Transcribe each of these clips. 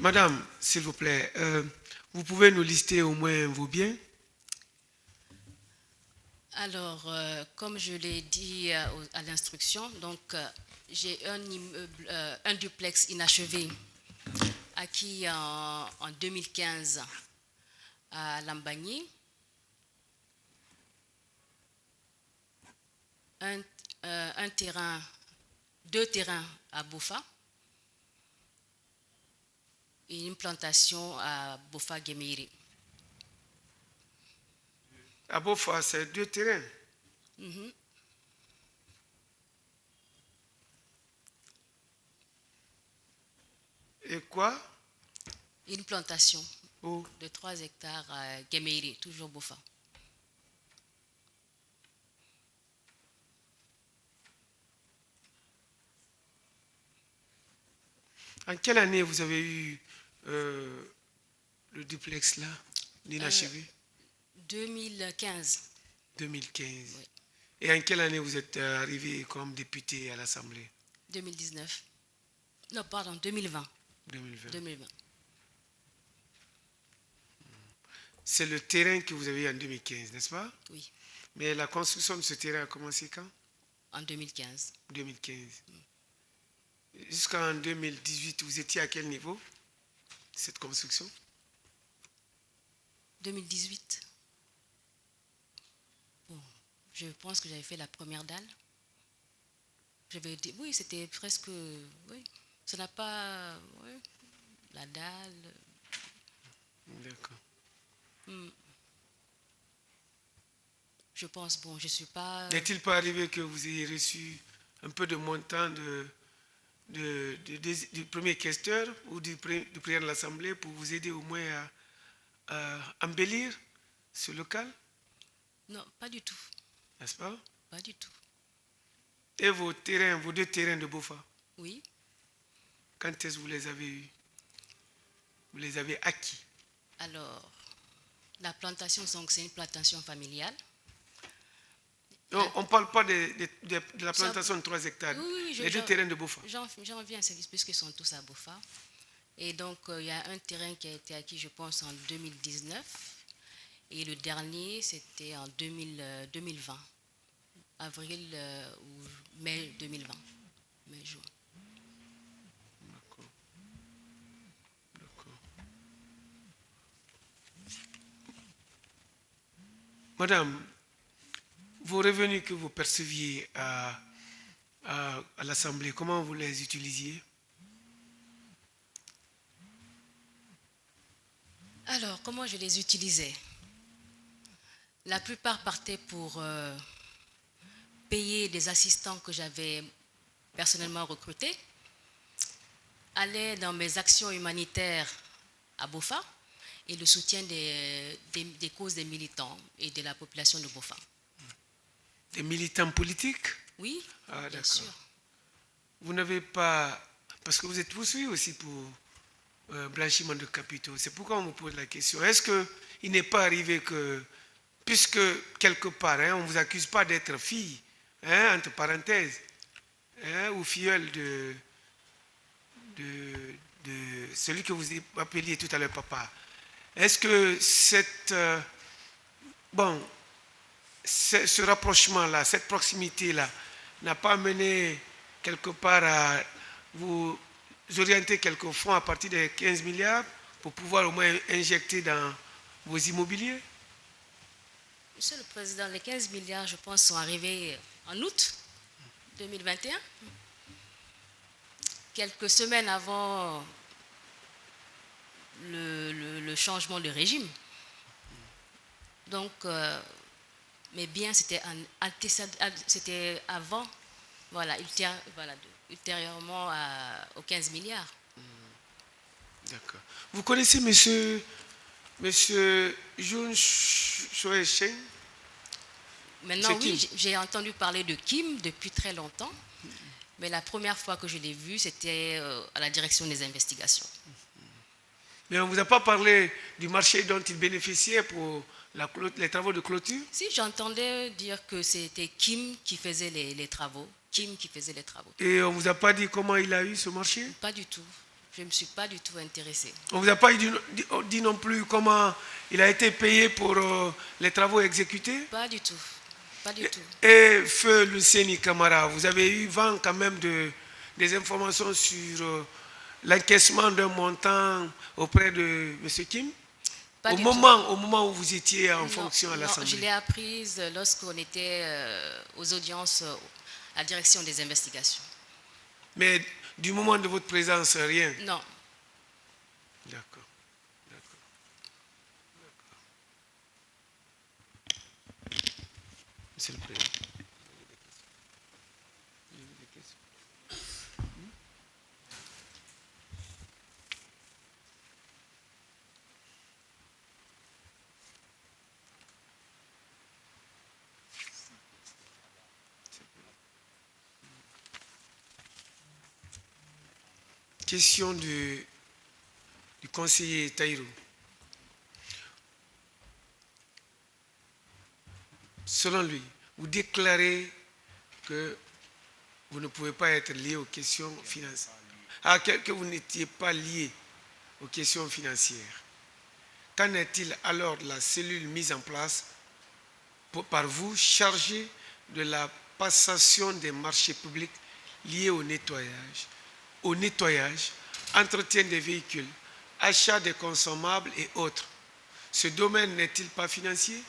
Madame, s'il vous plaît, vous pouvez nous lister au moins vos biens? Alors, comme je l'ai dit à l'instruction, donc j'ai un immeuble, un duplex inachevé acquis en 2015 à Lambagny, un terrain, deux terrains à Bofa et une plantation à Bofa-Guéméry. À Bofa, c'est 2 terrains. Mhm. Et quoi? Une plantation Où? de 3 hectares à Guéméry, toujours Bofa. En quelle année vous avez eu le duplex là, l'inachevé? 2015. 2015. Oui. Et en quelle année vous êtes arrivé comme député à l'Assemblée? 2019. Non, pardon, 2020. 2020. 2020. C'est le terrain que vous avez eu en 2015, n'est-ce pas? Oui, Mais la construction de ce terrain a commencé quand? en 2015. 2015. Jusqu'en 2018, vous étiez à quel niveau, cette construction? 2018. Bon, je pense que j'avais fait la première dalle. J'avais dit, oui, c'était presque, oui, ça n'a pas, oui, la dalle. D'accord. Je pense, bon, je suis pas. N'est-il pas arrivé que vous ayez reçu un peu de montant du premier questeur ou du président de l'Assemblée pour vous aider au moins à embellir ce local, Non, pas du tout. n'est-ce pas? Pas du tout. Et vos terrains, vos 2 terrains de Bofa, Oui. quand est-ce que vous les avez eus? Vous les avez acquis? Alors, la plantation, c'est une plantation familiale. Non, on ne parle pas de la plantation de 3 hectares, Oui, les 2 terrains de Bofa. j'en viens à service puisqu'ils sont tous à Bofa. Et donc, il y a un terrain qui a été acquis, je pense, en 2019. Et le dernier, c'était en 2020. Avril ou mai 2020. Mai, juin. D'accord. D'accord. Madame, vos revenus que vous perceviez à l'Assemblée, comment vous les utilisiez? Alors, comment je les utilisais? La plupart partaient pour payer des assistants que j'avais personnellement recrutés, allaient dans mes actions humanitaires à Bofa et le soutien des causes des militants et de la population de Bofa. Des militants politiques? Oui, Ah, bien d'accord. sûr. Vous n'avez pas... Parce que vous êtes poursuivi aussi pour blanchiment de capitaux. C'est pourquoi on vous pose la question. Est-ce qu'il n'est pas arrivé que, puisque quelque part, hein, on ne vous accuse pas d'être fille, hein, entre parenthèses, hein, ou filleule de celui que vous appeliez tout à l'heure papa, est-ce que bon, ce rapprochement-là, cette proximité-là, n'a pas mené quelque part à vous orienter quelques fonds à partir de 15 milliards pour pouvoir au moins injecter dans vos immobiliers? Monsieur le Président, les 15 milliards, je pense, sont arrivés en août 2021, quelques semaines avant le changement de régime. Donc, mes biens, c'était avant, voilà, ultérieurement aux 15 milliards. D'accord. Vous connaissez monsieur Jun Choi Sheng? Maintenant, oui, j'ai entendu parler de Kim depuis très longtemps, mais la première fois que je l'ai vu, c'était à la direction des investigations. Mais on ne vous a pas parlé du marché dont il bénéficiait pour les travaux de clôture? Si, j'entendais dire que c'était Kim qui faisait les travaux. Kim qui faisait les travaux. Et on ne vous a pas dit comment il a eu ce marché? Pas du tout. je ne me suis pas du tout intéressée. On ne vous a pas dit non plus comment il a été payé pour les travaux exécutés? Pas du tout. Pas du tout. Et Feu Luceni Camara, vous avez eu vent quand même des informations sur l'encaissement d'un montant auprès de M. Kim au moment où vous étiez en fonction à l'Assemblée? Je l'ai apprise lorsqu'on était aux audiences à la direction des investigations. Mais du moment de votre présence, rien? Non. D'accord. Monsieur le Président. Question du conseiller Taïrou. Selon lui, vous déclarez que vous ne pouvez pas être lié aux questions financières. Que vous n'étiez pas lié aux questions financières. Qu'en est-il alors de la cellule mise en place par vous, chargée de la passation des marchés publics liés au nettoyage, entretien des véhicules, achat des consommables et autres? Ce domaine n'est-il pas financier?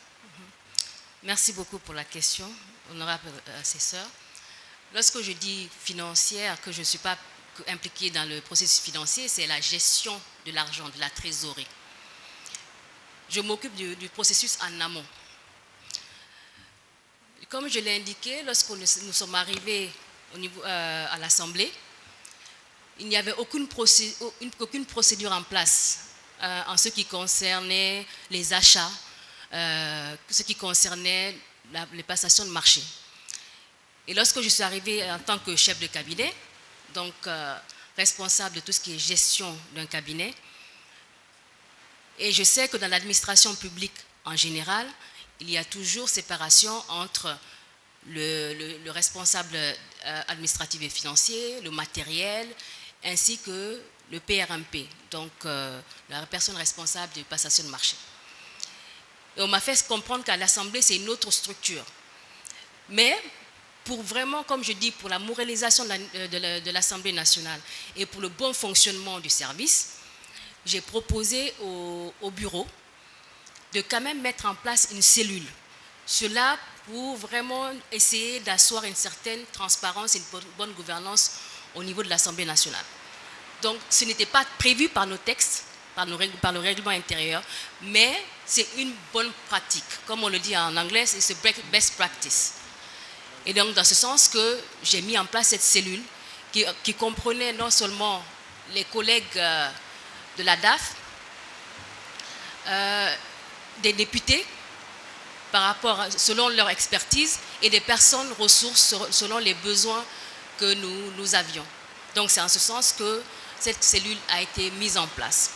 Merci beaucoup pour la question, honorable assesseur. Lorsque je dis financière, que je ne suis pas impliquée dans le processus financier, c'est la gestion de l'argent, de la trésorerie. Je m'occupe du processus en amont. Comme je l'ai indiqué, lorsque nous sommes arrivés à l'Assemblée, il n'y avait aucune procédure en place en ce qui concernait les achats, ce qui concernait les passations de marché. Et lorsque je suis arrivée en tant que chef de cabinet, donc responsable de tout ce qui est gestion d'un cabinet, et je sais que dans l'administration publique en général, il y a toujours séparation entre le responsable administratif et financier, le matériel, ainsi que le PRMP, donc la personne responsable de passation de marché. Et on m'a fait comprendre qu'à l'Assemblée, c'est une autre structure. Mais pour vraiment, comme je dis, pour la moralisation de l'Assemblée nationale et pour le bon fonctionnement du service, j'ai proposé au bureau de quand même mettre en place une cellule. Cela pour vraiment essayer d'asseoir une certaine transparence et une bonne gouvernance au niveau de l'Assemblée nationale. Donc, ce n'était pas prévu par nos textes, par le règlement intérieur, mais c'est une bonne pratique. Comme on le dit en anglais, c'est best practice. Et donc, dans ce sens que j'ai mis en place cette cellule qui comprenait non seulement les collègues de la DAF, des députés, selon leur expertise, et des personnes ressources selon les besoins que nous avions. Donc, c'est en ce sens que cette cellule a été mise en place.